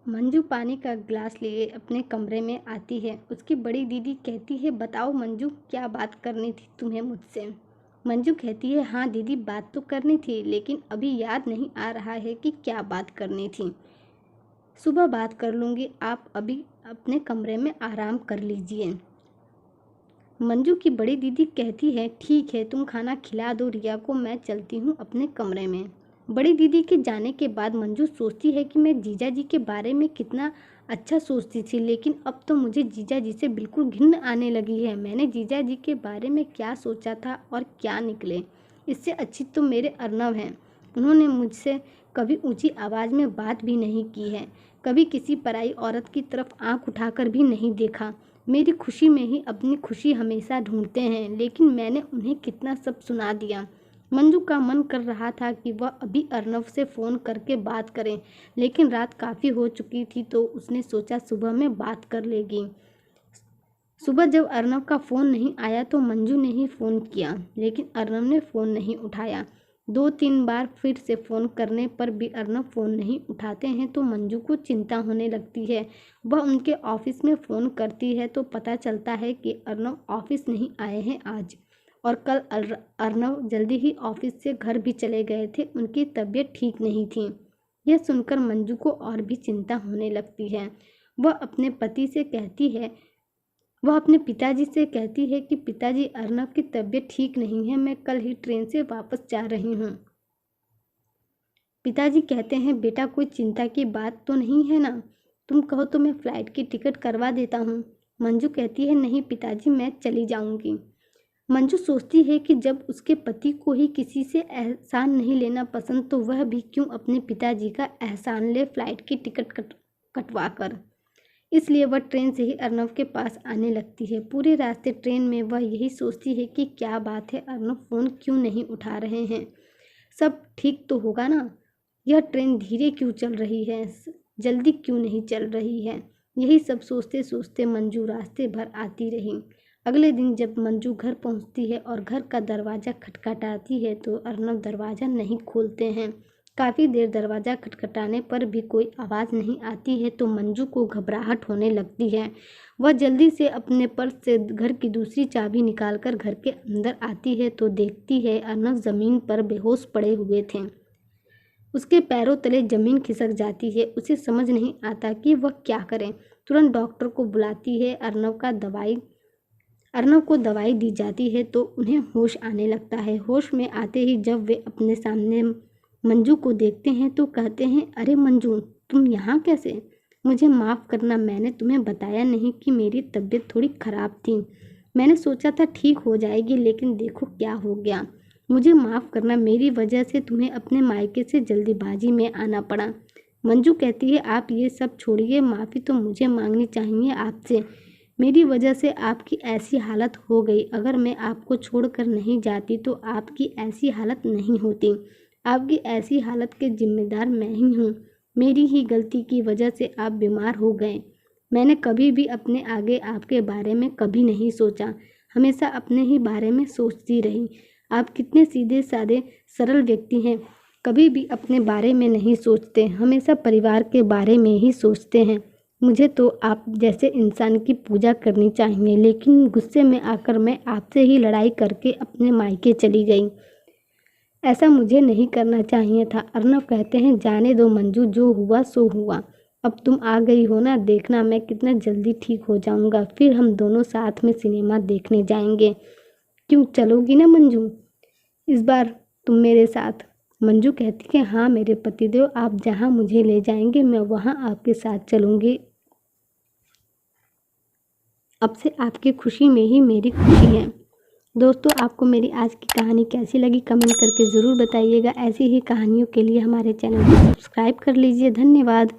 मंजू पानी का गिलास लिए अपने कमरे में आती है। उसकी बड़ी दीदी कहती है, बताओ मंजू, क्या बात करनी थी तुम्हें मुझसे। मंजू कहती है, हाँ दीदी, बात तो करनी थी, लेकिन अभी याद नहीं आ रहा है कि क्या बात करनी थी। सुबह बात कर लूँगी, आप अभी अपने कमरे में आराम कर लीजिए। मंजू की बड़ी दीदी कहती है, ठीक है, तुम खाना खिला दो रिया को, मैं चलती हूँ अपने कमरे में। बड़ी दीदी के जाने के बाद मंजू सोचती है कि मैं जीजा जी के बारे में कितना अच्छा सोचती थी, लेकिन अब तो मुझे जीजा जी से बिल्कुल घिन आने लगी है। मैंने जीजा जी के बारे में क्या सोचा था और क्या निकले। इससे अच्छी तो मेरे अर्नव हैं। उन्होंने मुझसे कभी ऊंची आवाज़ में बात भी नहीं की है, कभी किसी पराई औरत की तरफ आंख उठाकर भी नहीं देखा। मेरी खुशी में ही अपनी खुशी हमेशा ढूंढते हैं, लेकिन मैंने उन्हें कितना सब सुना दिया। मंजू का मन कर रहा था कि वह अभी अर्नव से फ़ोन करके बात करें, लेकिन रात काफ़ी हो चुकी थी तो उसने सोचा सुबह में बात कर लेगी। सुबह जब अर्नव का फ़ोन नहीं आया तो मंजू ने ही फ़ोन किया, लेकिन अर्नव ने फ़ोन नहीं उठाया। 2-3 बार फिर से फ़ोन करने पर भी अर्नव फ़ोन नहीं उठाते हैं तो मंजू को चिंता होने लगती है। वह उनके ऑफिस में फ़ोन करती है तो पता चलता है कि अर्नव ऑफिस नहीं आए हैं आज, और कल अर्नव जल्दी ही ऑफिस से घर भी चले गए थे, उनकी तबीयत ठीक नहीं थी। यह सुनकर मंजू को और भी चिंता होने लगती है। वह अपने पति से कहती है वह अपने पिताजी से कहती है कि पिताजी, अर्नव की तबीयत ठीक नहीं है, मैं कल ही ट्रेन से वापस जा रही हूँ। पिताजी कहते हैं, बेटा कोई चिंता की बात तो नहीं है ना, तुम कहो तो मैं फ़्लाइट की टिकट करवा देता हूँ। मंजू कहती है, नहीं पिताजी, मैं चली जाऊँगी। मंजू सोचती है कि जब उसके पति को ही किसी से एहसान नहीं लेना पसंद तो वह भी क्यों अपने पिताजी का एहसान ले फ़्लाइट की टिकट कटवा कर। इसलिए वह ट्रेन से ही अर्नव के पास आने लगती है। पूरे रास्ते ट्रेन में वह यही सोचती है कि क्या बात है, अर्नव फ़ोन क्यों नहीं उठा रहे हैं, सब ठीक तो होगा ना, यह ट्रेन धीरे क्यों चल रही है, जल्दी क्यों नहीं चल रही है। यही सब सोचते सोचते मंजू रास्ते भर आती रही। अगले दिन जब मंजू घर पहुंचती है और घर का दरवाज़ा खटखटाती है तो अर्नव दरवाज़ा नहीं खोलते हैं। काफ़ी देर दरवाज़ा खटखटाने पर भी कोई आवाज़ नहीं आती है तो मंजू को घबराहट होने लगती है। वह जल्दी से अपने पर्स से घर की दूसरी चाबी निकालकर घर के अंदर आती है तो देखती है अर्नव ज़मीन पर बेहोश पड़े हुए थे। उसके पैरों तले ज़मीन खिसक जाती है। उसे समझ नहीं आता कि वह क्या करे। तुरंत डॉक्टर को बुलाती है। अर्नव को दवाई दी जाती है तो उन्हें होश आने लगता है। होश में आते ही जब वे अपने सामने मंजू को देखते हैं तो कहते हैं, अरे मंजू, तुम यहाँ कैसे? मुझे माफ़ करना, मैंने तुम्हें बताया नहीं कि मेरी तबीयत थोड़ी ख़राब थी। मैंने सोचा था ठीक हो जाएगी, लेकिन देखो क्या हो गया। मुझे माफ़ करना, मेरी वजह से तुम्हें अपने मायके से जल्दीबाजी में आना पड़ा। मंजू कहती है, आप ये सब छोड़िए, माफ़ी तो मुझे मांगनी चाहिए आपसे। मेरी वजह से आपकी ऐसी हालत हो गई। अगर मैं आपको छोड़कर नहीं जाती तो आपकी ऐसी हालत नहीं होती। आपकी ऐसी हालत के जिम्मेदार मैं ही हूँ। मेरी ही गलती की वजह से आप बीमार हो गए। मैंने कभी भी अपने आगे आपके बारे में कभी नहीं सोचा, हमेशा अपने ही बारे में सोचती रही। आप कितने सीधे साधे सरल व्यक्ति हैं, कभी भी अपने बारे में नहीं सोचते, हमेशा परिवार के बारे में ही सोचते हैं। मुझे तो आप जैसे इंसान की पूजा करनी चाहिए, लेकिन गुस्से में आकर मैं आपसे ही लड़ाई करके अपने मायके चली गई। ऐसा मुझे नहीं करना चाहिए था। अर्नव कहते हैं, जाने दो मंजू, जो हुआ सो हुआ। अब तुम आ गई हो ना, देखना मैं कितना जल्दी ठीक हो जाऊंगा, फिर हम दोनों साथ में सिनेमा देखने जाएंगे। क्यों, चलोगी ना मंजू, इस बार तुम मेरे साथ? मंजू कहती है, हाँ मेरे पतिदेव, आप जहाँ मुझे ले जाएंगे मैं वहाँ आपके साथ चलूँगी। अब से आपकी खुशी में ही मेरी खुशी है। दोस्तों, आपको मेरी आज की कहानी कैसी लगी कमेंट करके ज़रूर बताइएगा। ऐसी ही कहानियों के लिए हमारे चैनल को सब्सक्राइब कर लीजिए। धन्यवाद।